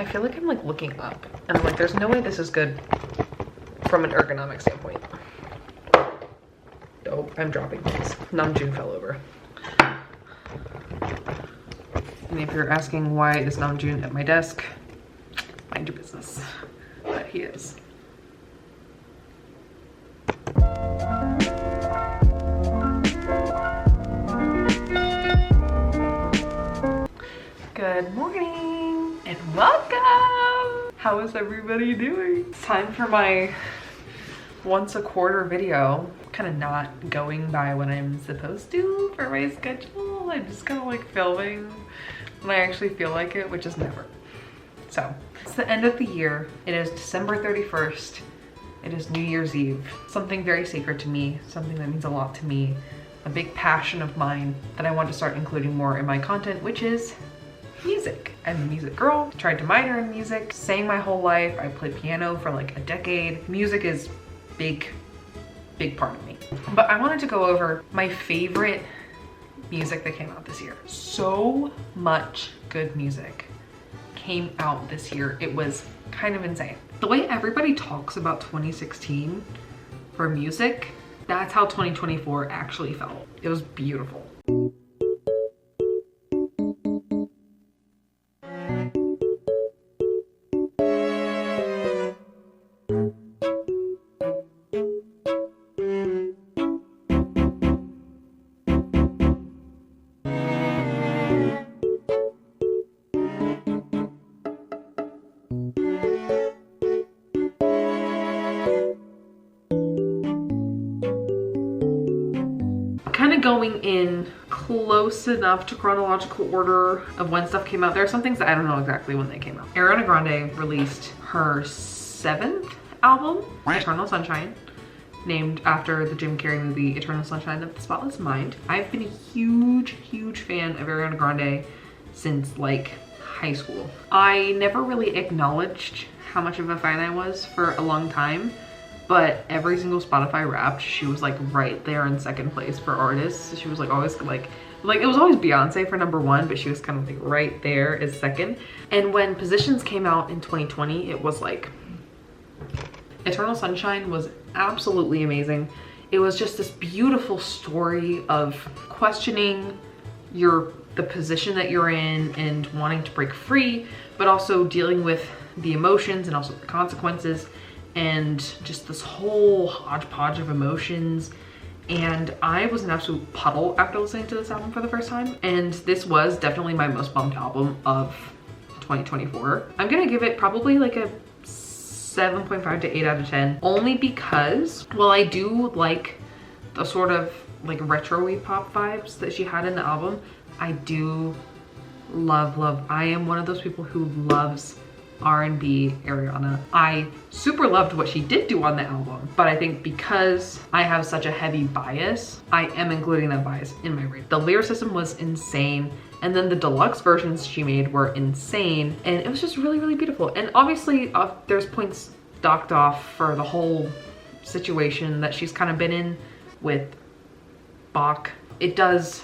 I feel like I'm like looking up and I'm like, there's no way this is good from an ergonomic standpoint. Oh, I'm dropping things. Namjoon fell over. And if you're asking why is Namjoon at my desk, mind your business. But he is. Good morning and welcome! How is everybody doing? It's time for my once a quarter video. Kind of not going by what I'm supposed to for my schedule. I'm just kind of like filming when I actually feel like it, which is never. So it's the end of the year. It is December 31st. It is New Year's Eve. Something very sacred to me, something that means a lot to me, a big passion of mine that I want to start including more in my content, which is music. I'm a music girl, tried to minor in music, sang my whole life. I played piano for like a decade. Music is big part of me. But I wanted to go over my favorite music that came out this year. So much good music came out this year. It was kind of insane. The way everybody talks about 2016 for music, that's how 2024 actually felt. It was beautiful. Kind of going in close enough to chronological order of when stuff came out. There are some things that I don't know exactly when they came out. Ariana Grande released her 7th album, Eternal Sunshine, named after the Jim Carrey movie Eternal Sunshine of the Spotless Mind. I've been a huge fan of Ariana Grande since like high school. I never really acknowledged how much of a fan I was for a long time. But every single Spotify Wrapped, she was like right there in second place for artists. She was like always like it was always Beyonce for #1, but she was kind of like right there as second. And when Positions came out in 2020, it was like, Eternal Sunshine was absolutely amazing. It was just this beautiful story of questioning the position that you're in and wanting to break free, but also dealing with the emotions and also the consequences. And just this whole hodgepodge of emotions. And I was an absolute puddle after listening to this album for the first time. And this was definitely my most bumped album of 2024. I'm gonna give it probably like a 7.5 to 8 out of 10. Only because, while I do like the sort of like retro-y pop vibes that she had in the album, I do love. I am one of those people who loves R&B Ariana. I super loved what she did do on the album, but I think because I have such a heavy bias, I am including that bias in my rating. The lyricism was insane, and then the deluxe versions she made were insane, and it was just really beautiful. And obviously there's points docked off for the whole situation that she's kind of been in with Bach. It does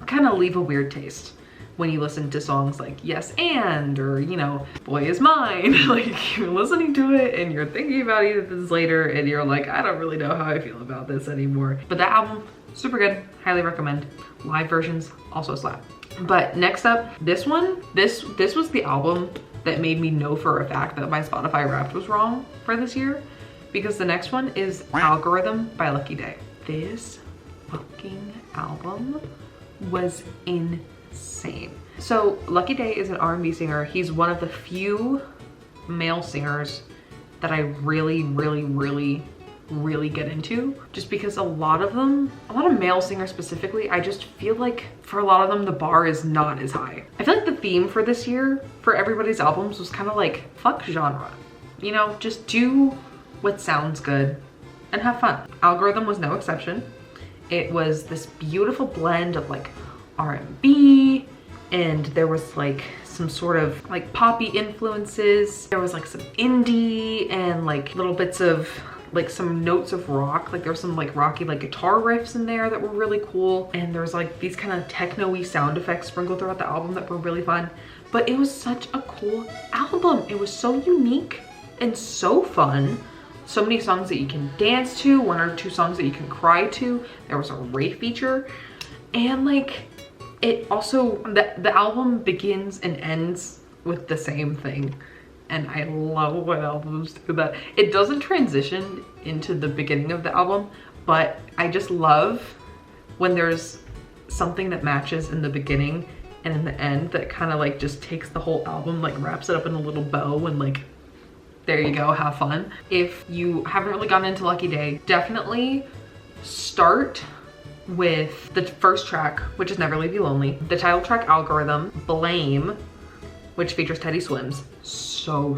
kind of leave a weird taste when you listen to songs like Yes and, or you know, Boy Is Mine. Like, you're listening to it and you're thinking about it later and you're like, I don't really know how I feel about this anymore. But that album, super good, highly recommend. Live versions also slap. But next up, this one, this was the album that made me know for a fact that my Spotify Wrapped was wrong for this year, because the next one is Algorithm by Lucky Daye. This fucking album was insane. So Lucky Daye is an R&B singer. He's one of the few male singers that I really get into, just because a lot of male singers specifically, I just feel like for a lot of them the bar is not as high. I feel like the theme for this year for everybody's albums was kind of like, fuck genre, you know, just do what sounds good and have fun. Algorithm was no exception. It was this beautiful blend of like R&B, and there was like some sort of like poppy influences. There was like some indie and like little bits of like some notes of rock. Like there was some like rocky like guitar riffs in there that were really cool. And there was like these kind of techno-y sound effects sprinkled throughout the album that were really fun. but it was such a cool album. It was so unique and so fun. So many songs that you can dance to, 1 or 2 songs that you can cry to. There was a rave feature. And like, it also, the album begins and ends with the same thing. And I love when albums do that. It doesn't transition into the beginning of the album, but I just love when there's something that matches in the beginning and in the end that kind of like just takes the whole album, like wraps it up in a little bow and like, there you go, have fun. If you haven't really gotten into Lucky Day, definitely start with the first track, which is Never Leave You Lonely, the title track Algorithm, Blame, which features Teddy Swims. So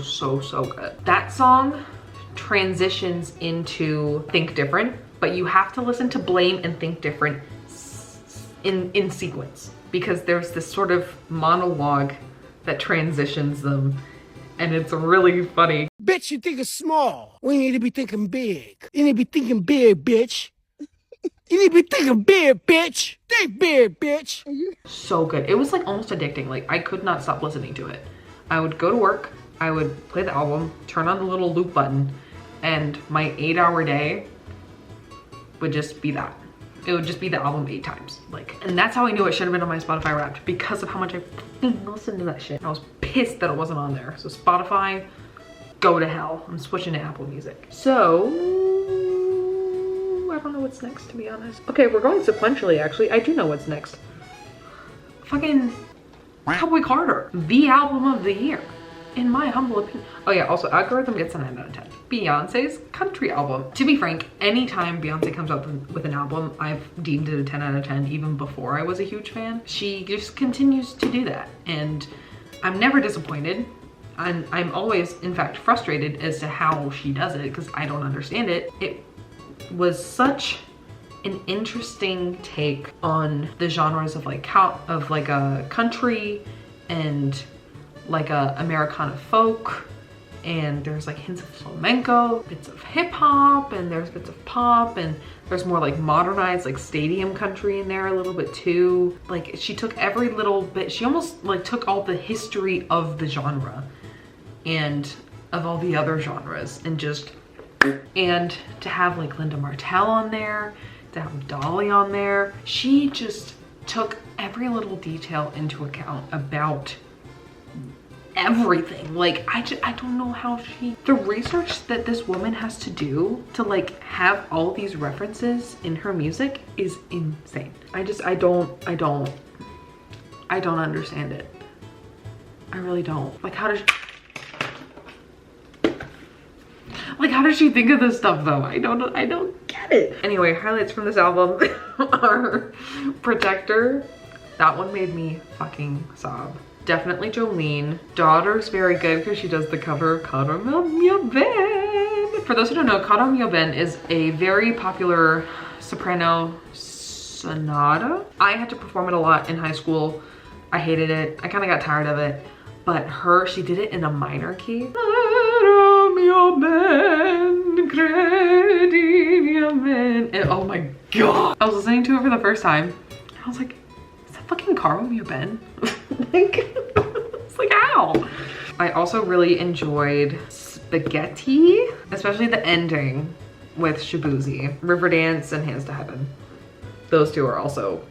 good. That song transitions into Think Different, but you have to listen to Blame and Think Different in sequence, because there's this sort of monologue that transitions them, and it's really funny. Bitch, you think it's small. We need to be thinking big. You need to be thinking big, bitch. You need to be thinking big, bitch. Think big, bitch. So good. It was like almost addicting. Like, I could not stop listening to it. I would go to work, I would play the album, turn on the little loop button, and my 8-hour day would just be that. It would just be the album 8 times. Like, and that's how I knew it should have been on my Spotify Wrapped, because of how much I listened to that shit. I was pissed that it wasn't on there. So Spotify, go to hell. I'm switching to Apple Music. So, I don't know what's next, to be honest. Okay, we're going sequentially, actually. I do know what's next. Fucking Cowboy Carter, the album of the year, in my humble opinion. Oh yeah, also Algorithm gets a 9 out of 10. Beyonce's country album. To be frank, anytime Beyonce comes out with an album, I've deemed it a 10 out of 10 even before I was a huge fan. She just continues to do that, and I'm never disappointed. I'm always, in fact, frustrated as to how she does it, because I don't understand it. It was such an interesting take on the genres of like a country and like a Americana folk, and there's like hints of flamenco, bits of hip hop, and there's bits of pop, and there's more like modernized like stadium country in there a little bit too. Like, she took every little bit, she almost like took all the history of the genre and of all the other genres, and to have like Linda Martell on there, to have Dolly on there, she just took every little detail into account about everything. Like, I don't know how the research that this woman has to do to like have all these references in her music is insane. I don't understand it. I really don't. Like, how does she think of this stuff though? I don't get it. Anyway, highlights from this album are Protector. That one made me fucking sob. Definitely Jolene. Daughter's very good because she does the cover of Caro Mio Ben. For those who don't know, Caro Mio Ben is a very popular soprano sonata. I had to perform it a lot in high school. I hated it. I kind of got tired of it. But she did it in a minor key. Caro mio ben, credi mio ben. And oh my god. I was listening to it for the first time. I was like, is that fucking Caro Mio Ben? Like, it's like, ow. I also really enjoyed Spaghetti, especially the ending with Shabuzi. Riverdance and Hands to Heaven. Those two are also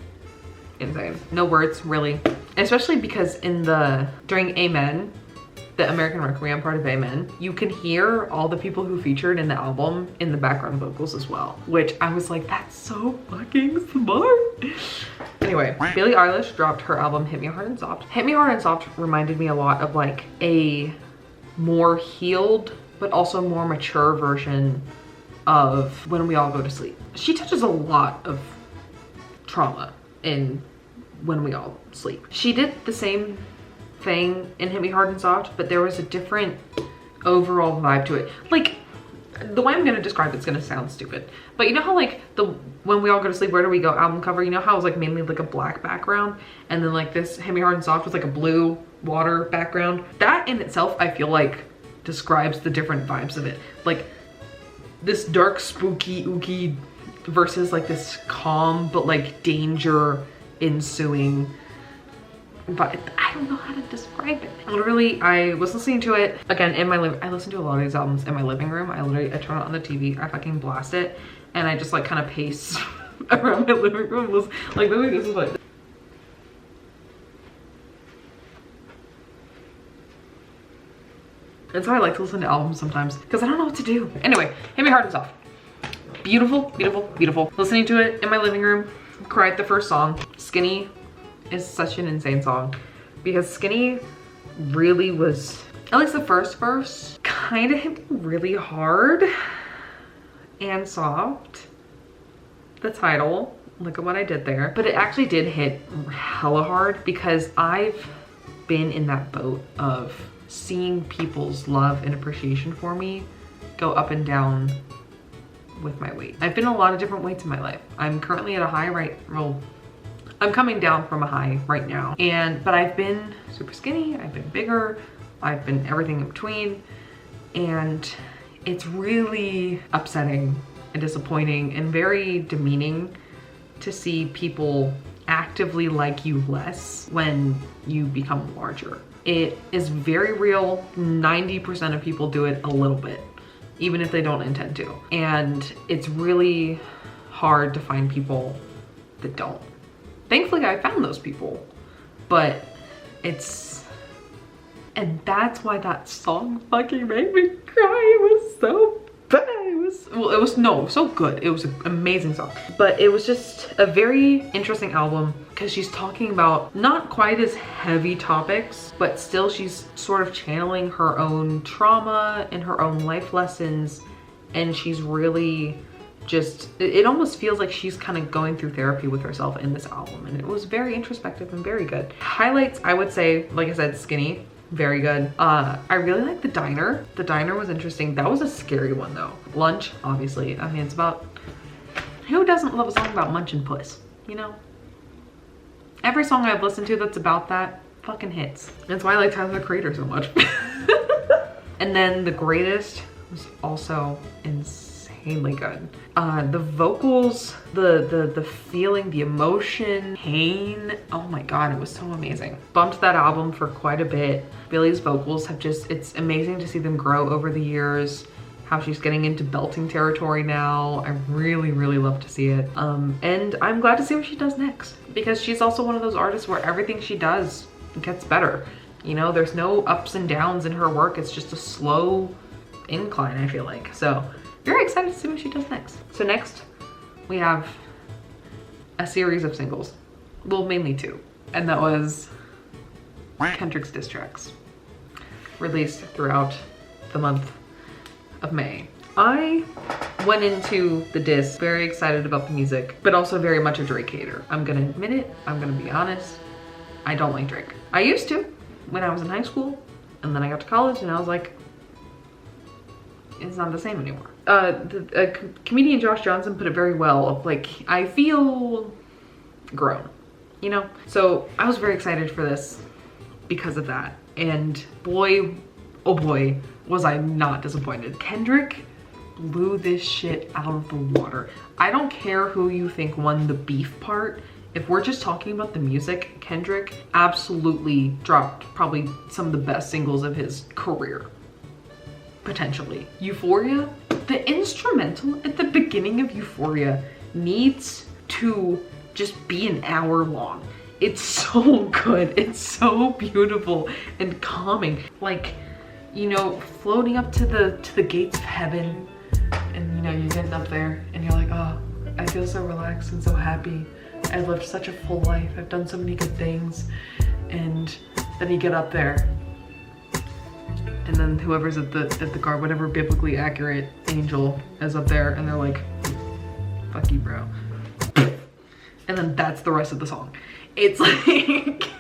insane. No words, really. Especially because during Amen, the American Requiem part of Amen, you can hear all the people who featured in the album in the background vocals as well, which I was like, that's so fucking smart. Anyway, Billie Eilish dropped her album Hit Me Hard and Soft. Hit Me Hard and Soft reminded me a lot of like a more healed but also more mature version of When We All Go to Sleep. She touches a lot of trauma in When We All Sleep. She did the same thing in Hit Me Hard and Soft, but there was a different overall vibe to it. Like, the way I'm gonna describe it's gonna sound stupid, but you know how like the When We All Go to Sleep, Where Do We Go album cover, you know how it was like mainly like a black background, and then like this Hit Me Hard and Soft was like a blue water background? That in itself, I feel like, describes the different vibes of it. Like this dark, spooky, ooky versus like this calm but like danger ensuing but I don't know how to describe it. Literally, I was listening to it again in my I listen to a lot of these albums in my living room. I turn it on the TV, I fucking blast it, and I just like kind of pace around my living room. Like literally this is like. That's how I like to listen to albums sometimes, because I don't know what to do. Anyway, Hit Me Hard and Soft. Beautiful, beautiful, beautiful. Listening to it in my living room, cried the first song. Skinny is such an insane song, because Skinny really was, at least the first verse, kind of hit me really hard and soft. The title, look at what I did there. But it actually did hit hella hard, because I've been in that boat of seeing people's love and appreciation for me go up and down with my weight. I've been a lot of different weights in my life. I'm currently at a high I'm coming down from a high right now. But I've been super skinny, I've been bigger, I've been everything in between. And it's really upsetting and disappointing and very demeaning to see people actively like you less when you become larger. It is very real. 90% of people do it a little bit, even if they don't intend to. And it's really hard to find people that don't. Thankfully, I found those people, but and that's why that song fucking made me cry. It was so bad. It was so good. It was an amazing song, but it was just a very interesting album, because she's talking about not quite as heavy topics, but still she's sort of channeling her own trauma and her own life lessons. And she's really just, it almost feels like she's kind of going through therapy with herself in this album. And it was very introspective and very good. Highlights, I would say, like I said, Skinny. Very good. I really like The Diner. The Diner was interesting. That was a scary one though. Lunch, obviously. I mean, it's about, who doesn't love a song about munch and puss, you know? Every song I've listened to that's about that fucking hits. That's why I like Tyler the Creator so much. And then The Greatest was also insanely good. The vocals, the feeling, the emotion, pain, oh my god, it was so amazing. Bumped that album for quite a bit. Billy's vocals have just, it's amazing to see them grow over the years, how she's getting into belting territory now. I really, really love to see it. And I'm glad to see what she does next, because she's also one of those artists where everything she does gets better. You know, there's no ups and downs in her work. It's just a slow incline, I feel like. So very excited to see what she does next. So next we have a series of singles. Well, mainly two. And that was Kendrick's diss tracks, released throughout the month of May. I went into the diss very excited about the music, but also very much a Drake hater. I'm gonna admit it, I'm gonna be honest. I don't like Drake. I used to when I was in high school, and then I got to college and I was like, it's not the same anymore. Comedian Josh Johnson put it very well. Like, I feel grown, you know? So I was very excited for this because of that. And boy, oh boy, was I not disappointed. Kendrick blew this shit out of the water. I don't care who you think won the beef part. If we're just talking about the music, Kendrick absolutely dropped probably some of the best singles of his career. Potentially. Euphoria, the instrumental at the beginning of Euphoria needs to just be an hour long. It's so good. It's so beautiful and calming. Like, you know, floating up to the gates of heaven, and you know, you're getting up there and you're like, oh, I feel so relaxed and so happy. I've lived such a full life. I've done so many good things. And then you get up there, and then whoever's at the guard, whatever biblically accurate angel is up there, and they're like, fuck you, bro. And then that's the rest of the song. It's like,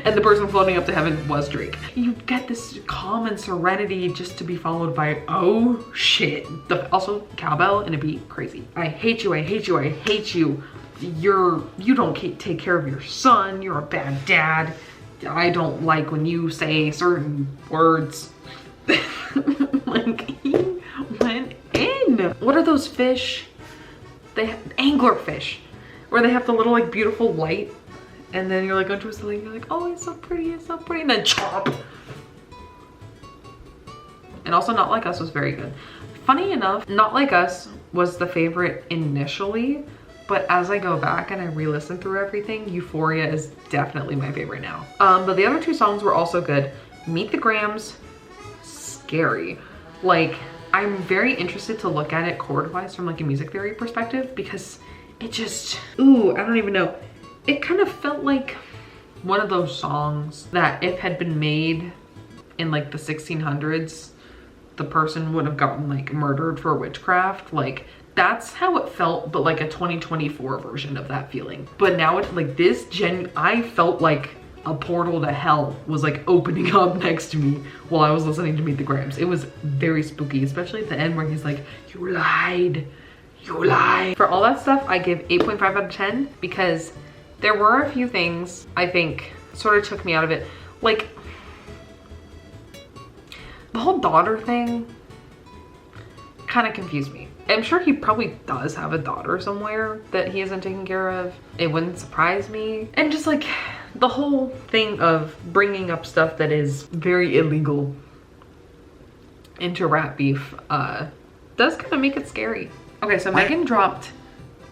and the person floating up to heaven was Drake. You get this calm and serenity just to be followed by, oh shit. Also, cowbell and a beat, crazy. I hate you, I hate you, I hate you. You don't take care of your son. You're a bad dad. I don't like when you say certain words. Like, he went in. What are those fish? They have anglerfish, where they have the little like beautiful light And then you're like going to a ceiling, you're like, oh, it's so pretty, and then chop. And also Not Like Us was very good. Funny enough, Not Like Us was the favorite initially, but as I go back and I re-listen through everything, Euphoria is definitely my favorite now. But the other two songs were also good. Meet the Grams, scary. Like, I'm very interested to look at it chord-wise from like a music theory perspective, because it just, ooh, I don't even know. It kind of felt like one of those songs that if had been made in like the 1600s, the person would have gotten like murdered for witchcraft. Like, that's how it felt, but like a 2024 version of that feeling. But now it's like this I felt like a portal to hell was like opening up next to me while I was listening to Meet the Grams. It was very spooky, especially at the end where he's like, you lied, you lied. For all that stuff, I give 8.5 out of 10 because there were a few things I think sort of took me out of it. Like, the whole daughter thing kind of confused me. I'm sure he probably does have a daughter somewhere that he isn't taking care of. It wouldn't surprise me. And just like the whole thing of bringing up stuff that is very illegal into rap beef does kind of make it scary. Okay, so Megan dropped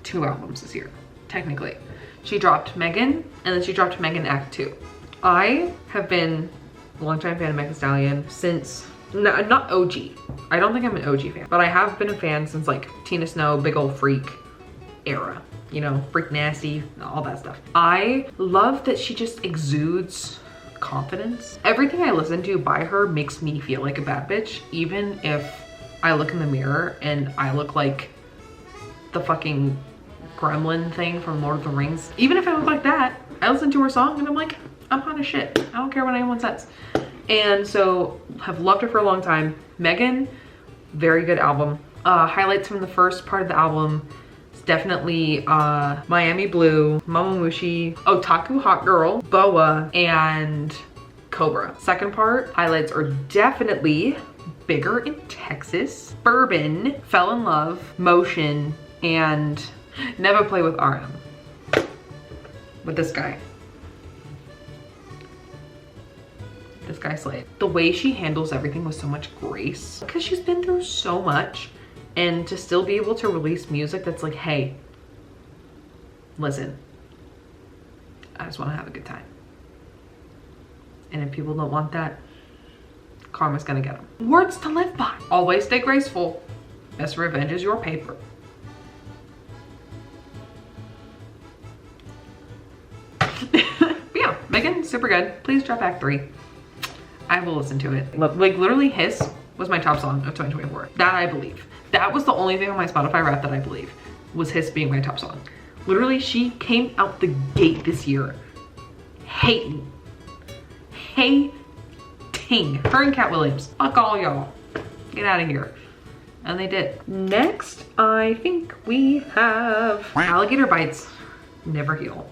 2 albums this year, technically. She dropped Megan, and then she dropped Megan Act 2. I have been a longtime fan of Megan Thee Stallion since, not OG. I don't think I'm an OG fan, but I have been a fan since like Tina Snow, Big Ol' Freak era. You know, Freak Nasty, all that stuff. I love that she just exudes confidence. Everything I listen to by her makes me feel like a bad bitch, even if I look in the mirror and I look like the fucking gremlin thing from Lord of the Rings. Even if I look like that, I listen to her song and I'm like, I'm hot as shit. I don't care what anyone says. And so have loved her for a long time. Megan, very good album. Highlights from the first part of the album is definitely Miami Blue, Mamamushi, Otaku Hot Girl, Boa, and Cobra. Second part, highlights are definitely Bigger in Texas, Bourbon, Fell in Love, Motion, and Never Play with RM. With this guy. This guy slayed. The way she handles everything with so much grace, because she's been through so much, and to still be able to release music that's like, hey, listen, I just want to have a good time. And if people don't want that, karma's gonna get them. Words to live by. Always stay graceful. Best revenge is your paper. Yeah, Megan, super good. Please drop Act 3. I will listen to it. Like literally Hiss was my top song of 2024. That I believe. That was the only thing on my Spotify Wrapped that I believe was Hiss being my top song. Literally, she came out the gate this year hating. Her and Cat Williams. Fuck all y'all. Get out of here. And they did. Next, I think we have Alligator Bites, Never Heal.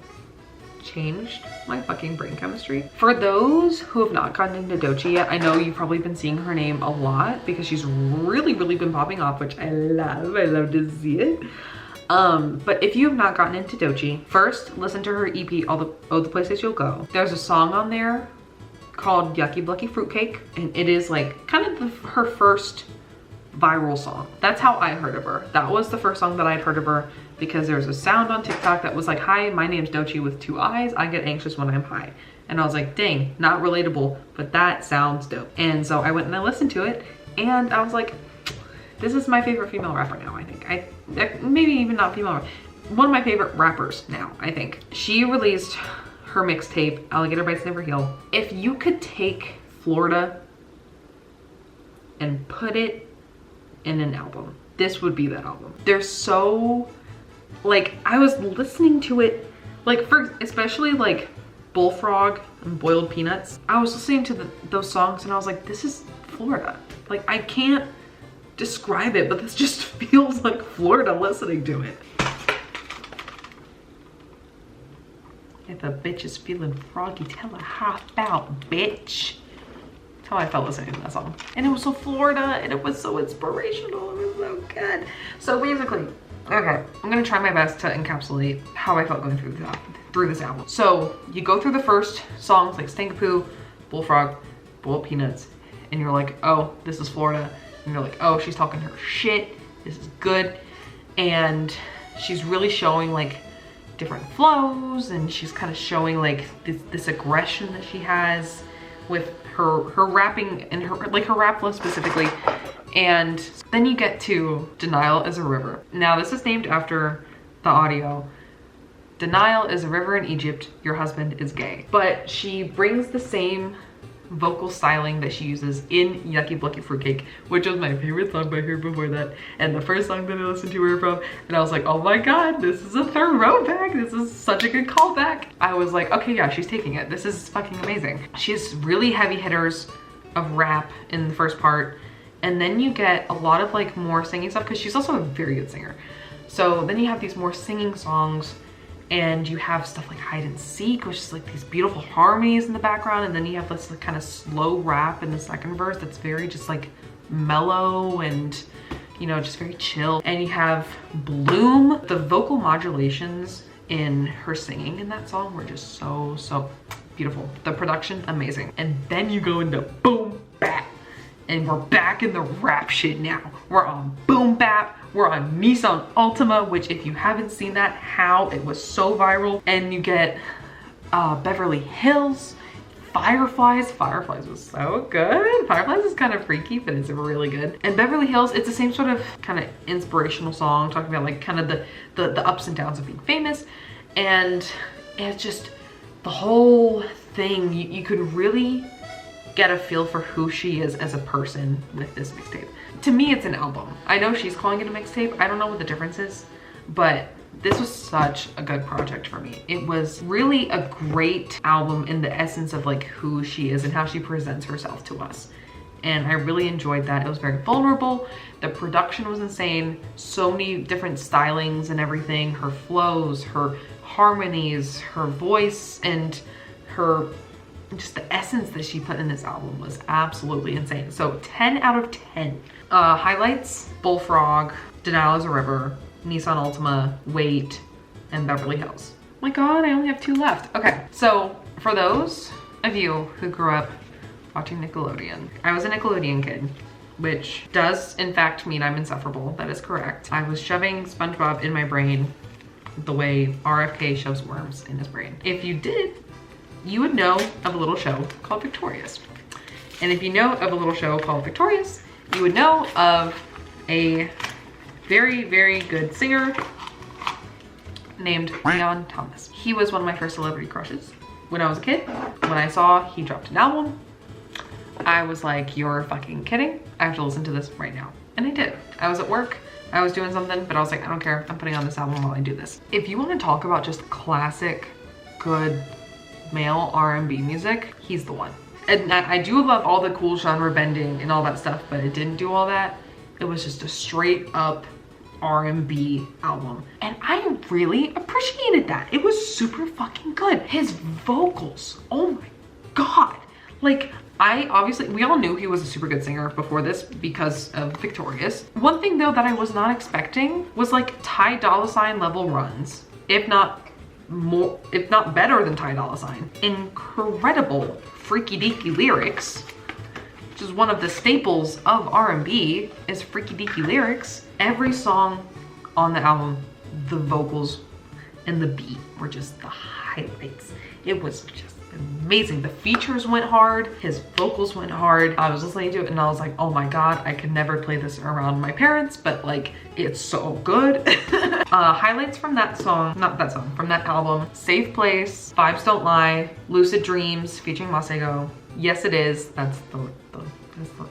Changed my fucking brain chemistry. For those who have not gotten into Doechii yet, I know you've probably been seeing her name a lot because she's really been popping off, which I love to see it. But if you have not gotten into Doechii, first listen to her EP, All the Places You'll Go. There's a song on there called Yucky Blucky Fruitcake, and it is like kind of her first viral song. That's how I heard of her. That was the first song that I'd heard of her because there's a sound on TikTok that was like, hi, my name's Doechii with 2 eyes. I get anxious when I'm high. And I was like, dang, not relatable, but that sounds dope. And so I went and I listened to it and I was like, this is my favorite female rapper now, I think. Maybe even not female, one of my favorite rappers now, I think. She released her mixtape, Alligator Bites Never Heal. If you could take Florida and put it in an album, this would be that album. They're so, like, I was listening to it, like, for especially like Bullfrog and Boiled Peanuts. I was listening to those songs and I was like, this is Florida. Like, I can't describe it, but this just feels like Florida listening to it. If a bitch is feeling froggy, tell her hop out, bitch. That's how I felt listening to that song. And it was so Florida and it was so inspirational. It was so good. So basically, okay, I'm gonna try my best to encapsulate how I felt going through through this album. So you go through the first songs like Stankapoo, Bullfrog, Boiled Peanuts, and you're like, oh, this is Florida. And you're like, oh, she's talking her shit. This is good. And she's really showing like different flows, and she's kind of showing like this aggression that she has with her rapping and her rap flow specifically. And then you get to Denial is a River. Now this is named after the audio. Denial is a river in Egypt, your husband is gay. But she brings the same vocal styling that she uses in Yucky Blucky Fruitcake, which was my favorite song by her before that, and the first song that I listened to her from, and I was like, oh my god, this is a throwback, this is such a good callback. I was like, okay, yeah, she's taking it, this is fucking amazing. She has really heavy hitters of rap in the first part, and then you get a lot of like more singing stuff, because she's also a very good singer. So then you have these more singing songs, and you have stuff like Hide and Seek, which is like these beautiful harmonies in the background, and then you have this like kind of slow rap in the second verse that's very just like mellow and, you know, just very chill. And you have Bloom. The vocal modulations in her singing in that song were just so beautiful. The production, amazing. And then you go into boom bap, and we're back in the rap shit now. We're on boom bap. We're on Nissan Altima, which if you haven't seen that, how it was so viral. And you get Beverly Hills, Fireflies. Fireflies was so good. Fireflies is kind of freaky, but it's really good. And Beverly Hills, it's the same sort of kind of inspirational song, talking about like kind of the ups and downs of being famous. And it's just the whole thing, you could really get a feel for who she is as a person with this mixtape. To me, it's an album. I know she's calling it a mixtape. I don't know what the difference is, but this was such a good project for me. It was really a great album in the essence of like who she is and how she presents herself to us. And I really enjoyed that. It was very vulnerable. The production was insane. So many different stylings and everything. Her flows, her harmonies, her voice, and her just the essence that she put in this album was absolutely insane. So 10 out of 10. Highlights: Bullfrog, Denial is a River, Nissan Altima, Wait, and Beverly Hills. Oh my god, I only have 2 left. Okay, so for those of you who grew up watching Nickelodeon, I was a Nickelodeon kid, which does in fact mean I'm insufferable. That is correct. I was shoving SpongeBob in my brain the way RFK shoves worms in his brain. If you did, you would know of a little show called Victorious. And if you know of a little show called Victorious, you would know of a very, very good singer named Leon Thomas. He was one of my first celebrity crushes when I was a kid. When I saw he dropped an album, I was like, you're fucking kidding. I have to listen to this right now. And I did. I was at work, I was doing something, but I was like, I don't care. I'm putting on this album while I do this. If you want to talk about just classic, good male R&B music, he's the one. And I do love all the cool genre bending and all that stuff, but it didn't do all that. It was just a straight up R&B album. And I really appreciated that. It was super fucking good. His vocals, oh my God. Like, we all knew he was a super good singer before this because of Victorious. One thing though that I was not expecting was like Ty Dolla $ign level runs, if not better than Ty Dolla $ign. Incredible freaky deaky lyrics, which is one of the staples of R&B, is freaky deaky lyrics. Every song on the album, the vocals and the beat were just the highlights. It was just amazing. The features went hard, his vocals went hard. I was listening to it and I was like, oh my God, I could never play this around my parents, but like, it's so good. Highlights from that song, from that album: Safe Place, Vibes Don't Lie, Lucid Dreams featuring Masego, Yes It Is, that's the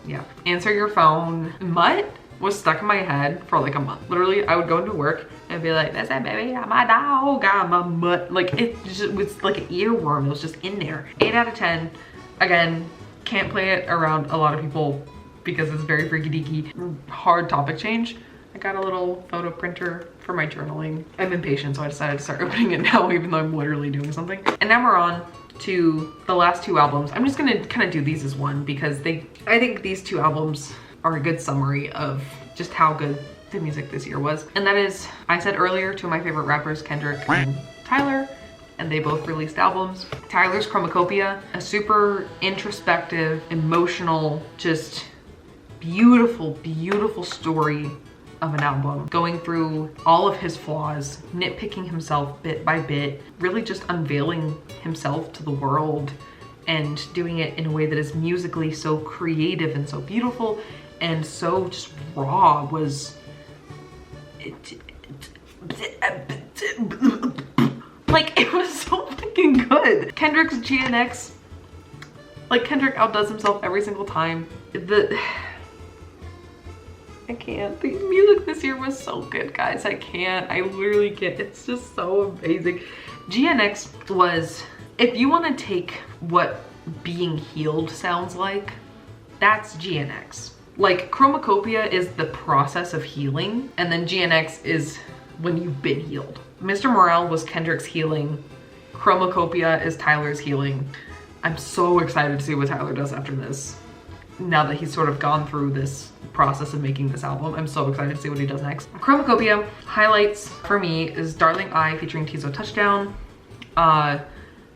yeah. Answer Your Phone. Mutt was stuck in my head for like a month. Literally, I would go into work and be like, that's it, baby, I'm a dog, I'm a mutt. Like, it just was like an earworm. It was just in there. 8 out of 10. Again, can't play it around a lot of people because it's very freaky deaky. Hard topic change. I got a little photo printer for my journaling. I'm impatient, so I decided to start opening it now, even though I'm literally doing something. And now we're on to the last 2 albums. I'm just gonna kind of do these as one because I think these 2 albums are a good summary of just how good the music this year was. And that is, I said earlier, 2 of my favorite rappers, Kendrick and Tyler. and they both released albums. Tyler's Chromacopia, a super introspective, emotional, just beautiful, beautiful story of an album, going through all of his flaws, nitpicking himself bit by bit, really just unveiling himself to the world and doing it in a way that is musically so creative and so beautiful and so just raw. Was like, it was so fucking good. Kendrick's GNX, like, Kendrick outdoes himself every single time. I can't. The music this year was so good, guys. I can't. I literally can't. It's just so amazing. GNX was, if you want to take what being healed sounds like, that's GNX. Like, Chromacopia is the process of healing, and then GNX is when you've been healed. Mr. Morale was Kendrick's healing. Chromacopia is Tyler's healing. I'm so excited to see what Tyler does after this. Now that he's sort of gone through this process of making this album, I'm so excited to see what he does next. Chromacopia highlights for me is Darling I featuring Tizo Touchdown,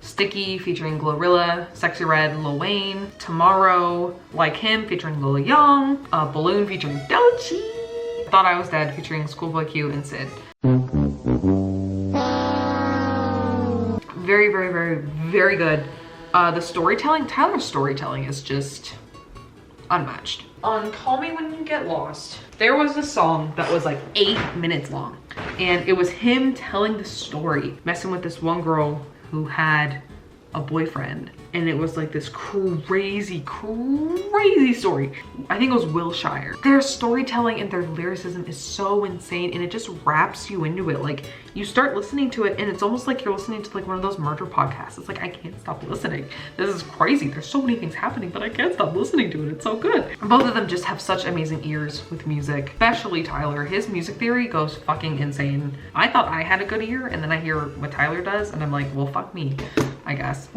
Sticky featuring Glorilla, Sexy Red, Lil Wayne, Tomorrow, Like Him featuring Lil Young, Balloon featuring Doechii, Thought I Was Dead featuring Schoolboy Q and Sid. Very, very, very, very good. The storytelling, Tyler's storytelling is just unmatched. On Call Me When You Get Lost, there was a song that was like 8 minutes long, and it was him telling the story, messing with this one girl who had a boyfriend, and it was like this crazy story. I think it was Wilshire. Their storytelling and their lyricism is so insane, and it just wraps you into it. Like, you start listening to it and it's almost like you're listening to like one of those murder podcasts. It's like, I can't stop listening. This is crazy. There's so many things happening, but I can't stop listening to it. It's so good. Both of them just have such amazing ears with music, especially Tyler. His music theory goes fucking insane. I thought I had a good ear, and then I hear what Tyler does and I'm like, well, fuck me, I guess.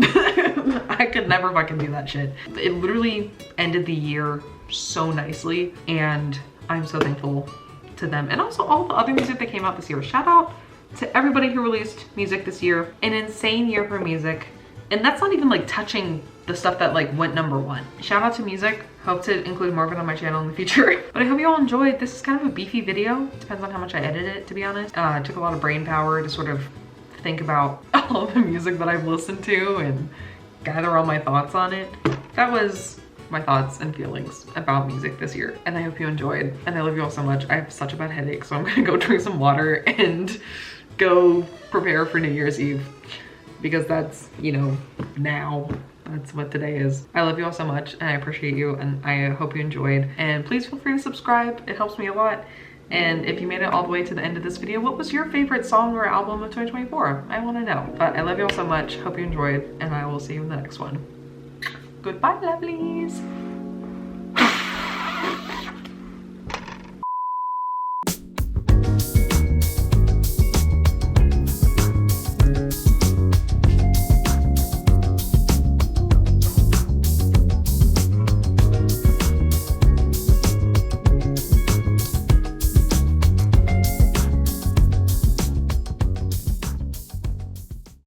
I could never fucking do that shit. It literally ended the year so nicely, and I'm so thankful to them, and also all the other music that came out this year. Shout out to everybody who released music this year. An insane year for music, and that's not even like touching the stuff that like went #1. Shout out to music. Hope to include more of it on my channel in the future. But I hope you all enjoyed. This is kind of a beefy video. Depends on how much I edit it, to be honest. It took a lot of brain power to sort of think about all the music that I've listened to and gather all my thoughts on it. That was my thoughts and feelings about music this year, and I hope you enjoyed, and I love you all so much. I have such a bad headache, so I'm gonna go drink some water and go prepare for New Year's Eve, because that's, you know, now. That's what today is. I love you all so much, and I appreciate you, and I hope you enjoyed. And please feel free to subscribe. It helps me a lot. And if you made it all the way to the end of this video, what was your favorite song or album of 2024? I want to know. But I love you all so much. Hope you enjoyed, and I will see you in the next one. Goodbye, lovelies.